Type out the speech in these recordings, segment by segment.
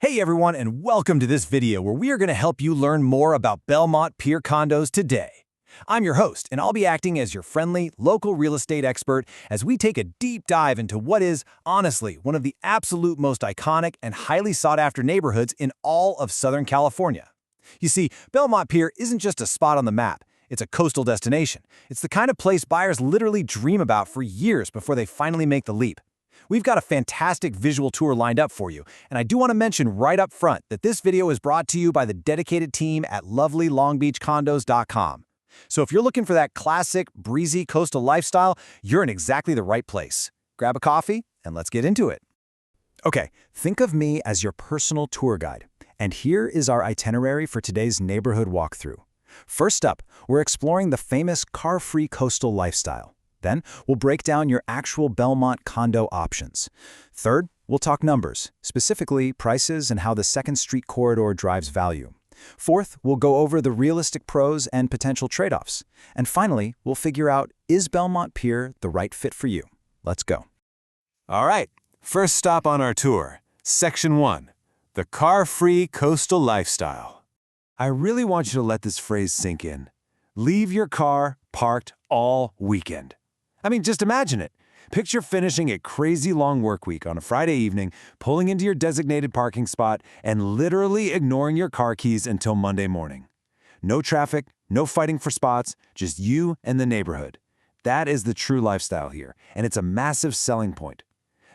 Hey everyone, and welcome to this video where we are going to help you learn more about Belmont Pier condos today. I'm your host, and I'll be acting as your friendly, local real estate expert as we take a deep dive into what is, honestly, one of the absolute most iconic and highly sought-after neighborhoods in all of Southern California. You see, Belmont Pier isn't just a spot on the map. It's a coastal destination. It's the kind of place buyers literally dream about for years before they finally make the leap. We've got a fantastic visual tour lined up for you, and I do want to mention right up front that this video is brought to you by the dedicated team at lovelylongbeachcondos.com. So if you're looking for that classic, breezy coastal lifestyle, you're in exactly the right place. Grab a coffee, and let's get into it. Okay, think of me as your personal tour guide, and here is our itinerary for today's neighborhood walkthrough. First up, we're exploring the famous car-free coastal lifestyle. Then, we'll break down your actual Belmont condo options. Third, we'll talk numbers, specifically prices and how the 2nd Street corridor drives value. Fourth, we'll go over the realistic pros and potential trade-offs. And finally, we'll figure out, is Belmont Pier the right fit for you? Let's go. All right, first stop on our tour, Section 1, the car-free coastal lifestyle. I really want you to let this phrase sink in. Leave your car parked all weekend. I mean, just imagine it. Picture finishing a crazy long work week on a Friday evening, pulling into your designated parking spot, and literally ignoring your car keys until Monday morning. No traffic, no fighting for spots, just you and the neighborhood. That is the true lifestyle here, and it's a massive selling point.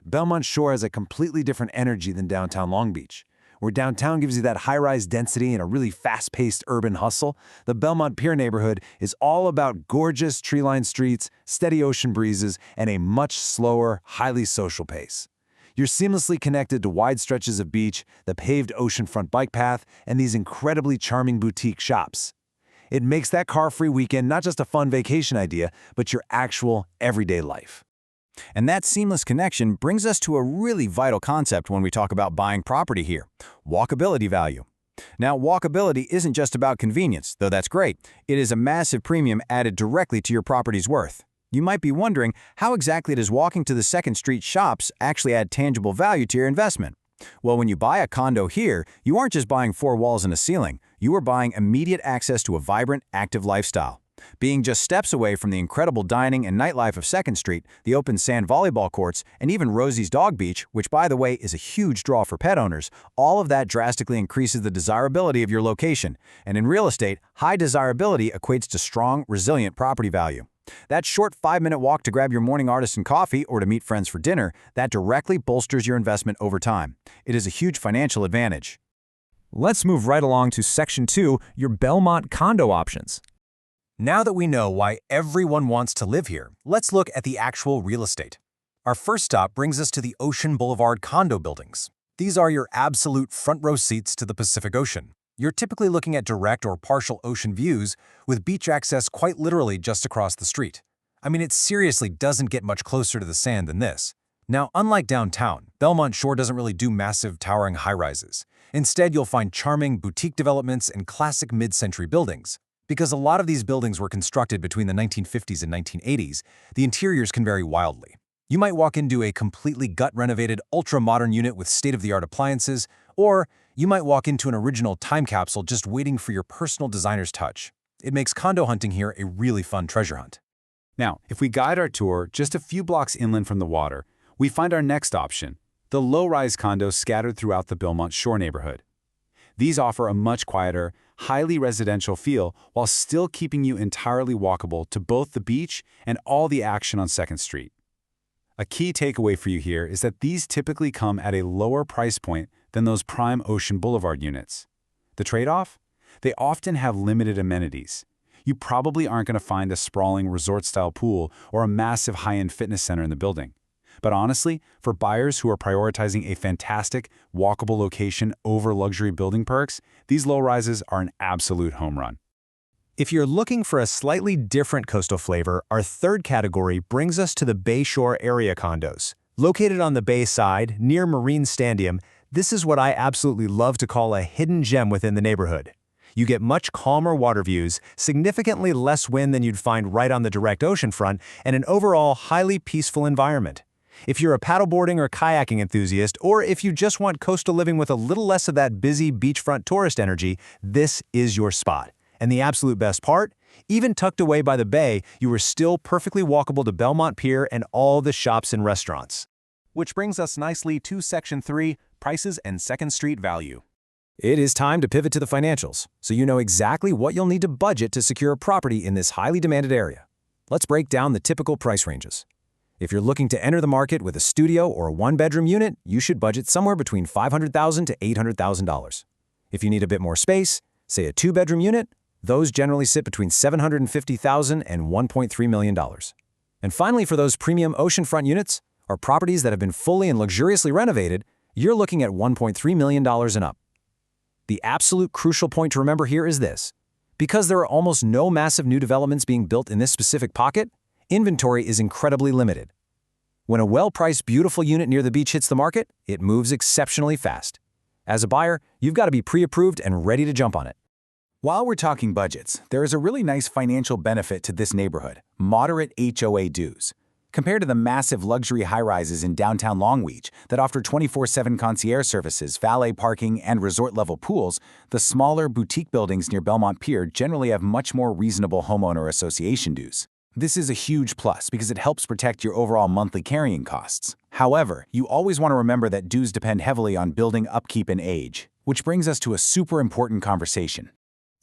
Belmont Shore has a completely different energy than downtown Long Beach. Where downtown gives you that high-rise density and a really fast-paced urban hustle, the Belmont Pier neighborhood is all about gorgeous tree-lined streets, steady ocean breezes, and a much slower, highly social pace. You're seamlessly connected to wide stretches of beach, the paved oceanfront bike path, and these incredibly charming boutique shops. It makes that car-free weekend not just a fun vacation idea, but your actual everyday life. And that seamless connection brings us to a really vital concept when we talk about buying property here: walkability value. Now, walkability isn't just about convenience, though that's great. It is a massive premium added directly to your property's worth. You might be wondering, how exactly does walking to the 2nd Street shops actually add tangible value to your investment? Well, when you buy a condo here, you aren't just buying 4 walls and a ceiling. You are buying immediate access to a vibrant, active lifestyle. Being just steps away from the incredible dining and nightlife of 2nd Street, the open sand volleyball courts, and even Rosie's Dog Beach, which by the way is a huge draw for pet owners, all of that drastically increases the desirability of your location. And in real estate, high desirability equates to strong, resilient property value. That short 5-minute walk to grab your morning artisan coffee or to meet friends for dinner, that directly bolsters your investment over time. It is a huge financial advantage. Let's move right along to Section 2, your Belmont condo options. Now that we know why everyone wants to live here, let's look at the actual real estate. Our first stop brings us to the Ocean Boulevard condo buildings. These are your absolute front row seats to the Pacific Ocean. You're typically looking at direct or partial ocean views, with beach access quite literally just across the street. I mean, it seriously doesn't get much closer to the sand than this. Now, unlike downtown, Belmont Shore doesn't really do massive towering high-rises. Instead, you'll find charming boutique developments and classic mid-century buildings. Because a lot of these buildings were constructed between the 1950s and 1980s, the interiors can vary wildly. You might walk into a completely gut-renovated, ultra-modern unit with state-of-the-art appliances, or you might walk into an original time capsule just waiting for your personal designer's touch. It makes condo hunting here a really fun treasure hunt. Now, if we guide our tour just a few blocks inland from the water, we find our next option, the low-rise condos scattered throughout the Belmont Shore neighborhood. These offer a much quieter, highly residential feel while still keeping you entirely walkable to both the beach and all the action on 2nd Street. A key takeaway for you here is that these typically come at a lower price point than those prime Ocean Boulevard units. The trade-off? They often have limited amenities. You probably aren't going to find a sprawling resort-style pool or a massive high-end fitness center in the building. But honestly, for buyers who are prioritizing a fantastic, walkable location over luxury building perks, these low-rises are an absolute home run. If you're looking for a slightly different coastal flavor, our third category brings us to the Bayshore area condos. Located on the bay side, near Marine Stadium, this is what I absolutely love to call a hidden gem within the neighborhood. You get much calmer water views, significantly less wind than you'd find right on the direct ocean front, and an overall highly peaceful environment. If you're a paddleboarding or kayaking enthusiast, or if you just want coastal living with a little less of that busy beachfront tourist energy, this is your spot. And the absolute best part? Even tucked away by the bay, you are still perfectly walkable to Belmont Pier and all the shops and restaurants. Which brings us nicely to Section 3, Prices and 2nd Street Value. It is time to pivot to the financials, so you know exactly what you'll need to budget to secure a property in this highly demanded area. Let's break down the typical price ranges. If you're looking to enter the market with a studio or a one-bedroom unit, you should budget somewhere between $500,000 to $800,000. If you need a bit more space, say a two-bedroom unit, those generally sit between $750,000 and $1.3 million. And finally, for those premium oceanfront units, or properties that have been fully and luxuriously renovated, you're looking at $1.3 million and up. The absolute crucial point to remember here is this. Because there are almost no massive new developments being built in this specific pocket, inventory is incredibly limited. When a well-priced, beautiful unit near the beach hits the market, it moves exceptionally fast. As a buyer, you've got to be pre-approved and ready to jump on it. While we're talking budgets, there is a really nice financial benefit to this neighborhood: moderate HOA dues. Compared to the massive luxury high-rises in downtown Long Beach that offer 24/7 concierge services, valet parking, and resort-level pools, the smaller boutique buildings near Belmont Pier generally have much more reasonable homeowner association dues. This is a huge plus because it helps protect your overall monthly carrying costs. However, you always want to remember that dues depend heavily on building upkeep and age, which brings us to a super important conversation.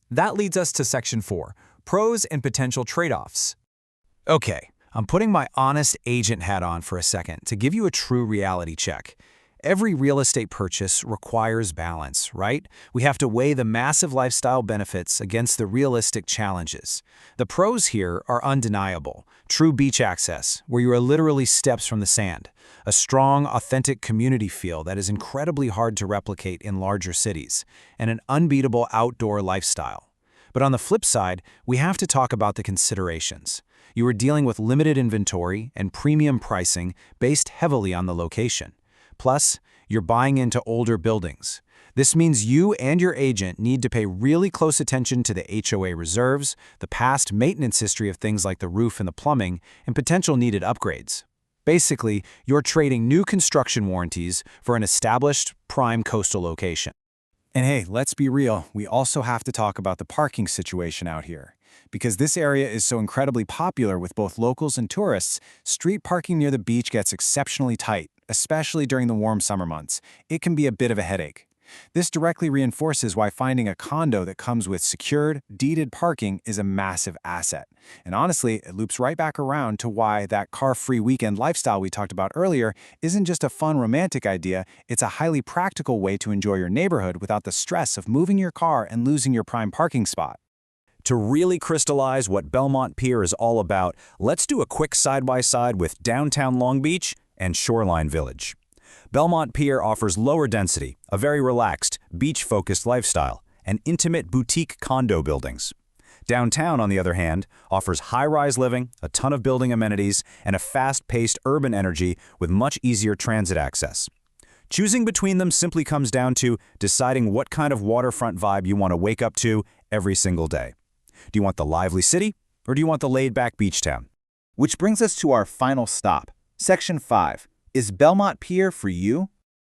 That leads us to Section 4, Pros and Potential Trade-offs. Okay, I'm putting my honest agent hat on for a second to give you a true reality check. Every real estate purchase requires balance, right? We have to weigh the massive lifestyle benefits against the realistic challenges. The pros here are undeniable. True beach access, where you are literally steps from the sand. A strong, authentic community feel that is incredibly hard to replicate in larger cities. And an unbeatable outdoor lifestyle. But on the flip side, we have to talk about the considerations. You are dealing with limited inventory and premium pricing based heavily on the location. Plus, you're buying into older buildings. This means you and your agent need to pay really close attention to the HOA reserves, the past maintenance history of things like the roof and the plumbing, and potential needed upgrades. Basically, you're trading new construction warranties for an established, prime coastal location. And hey, let's be real, we also have to talk about the parking situation out here. Because this area is so incredibly popular with both locals and tourists, street parking near the beach gets exceptionally tight, especially during the warm summer months. It can be a bit of a headache. This directly reinforces why finding a condo that comes with secured, deeded parking is a massive asset. And honestly, it loops right back around to why that car-free weekend lifestyle we talked about earlier isn't just a fun romantic idea, it's a highly practical way to enjoy your neighborhood without the stress of moving your car and losing your prime parking spot. To really crystallize what Belmont Pier is all about, let's do a quick side-by-side with downtown Long Beach and Shoreline Village. Belmont Pier offers lower density, a very relaxed, beach-focused lifestyle, and intimate boutique condo buildings. Downtown, on the other hand, offers high-rise living, a ton of building amenities, and a fast-paced urban energy with much easier transit access. Choosing between them simply comes down to deciding what kind of waterfront vibe you want to wake up to every single day. Do you want the lively city, or do you want the laid-back beach town? Which brings us to our final stop, Section 5. Is Belmont Pier for you?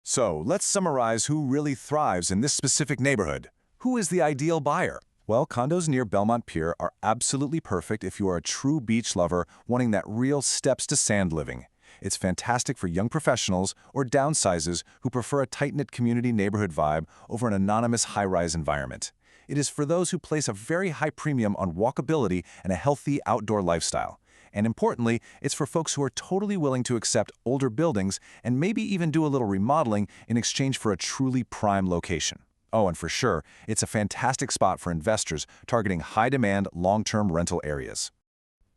So, let's summarize who really thrives in this specific neighborhood. Who is the ideal buyer? Well, condos near Belmont Pier are absolutely perfect if you are a true beach lover wanting that real steps-to-sand living. It's fantastic for young professionals or downsizers who prefer a tight-knit community neighborhood vibe over an anonymous high-rise environment. It is for those who place a very high premium on walkability and a healthy outdoor lifestyle. And importantly, it's for folks who are totally willing to accept older buildings and maybe even do a little remodeling in exchange for a truly prime location. Oh, and for sure, it's a fantastic spot for investors targeting high-demand, long-term rental areas.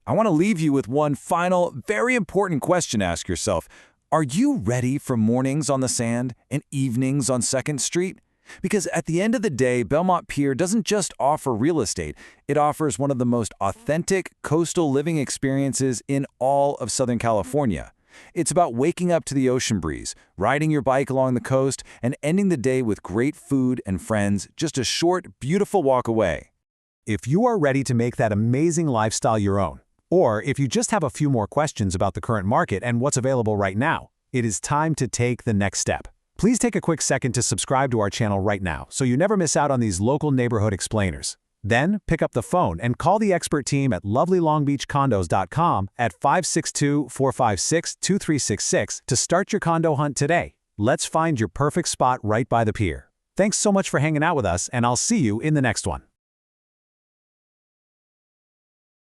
I want to leave you with one final, very important question to ask yourself. Are you ready for mornings on the sand and evenings on 2nd Street? Because at the end of the day, Belmont Pier doesn't just offer real estate, it offers one of the most authentic coastal living experiences in all of Southern California. It's about waking up to the ocean breeze, riding your bike along the coast, and ending the day with great food and friends just a short, beautiful walk away. If you are ready to make that amazing lifestyle your own, Or if you just have a few more questions about the current market and what's available right now, it is time to take the next step. Please take a quick second to subscribe to our channel right now so you never miss out on these local neighborhood explainers. Then, pick up the phone and call the expert team at lovelylongbeachcondos.com at 562-456-2366 to start your condo hunt today. Let's find your perfect spot right by the pier. Thanks so much for hanging out with us, and I'll see you in the next one.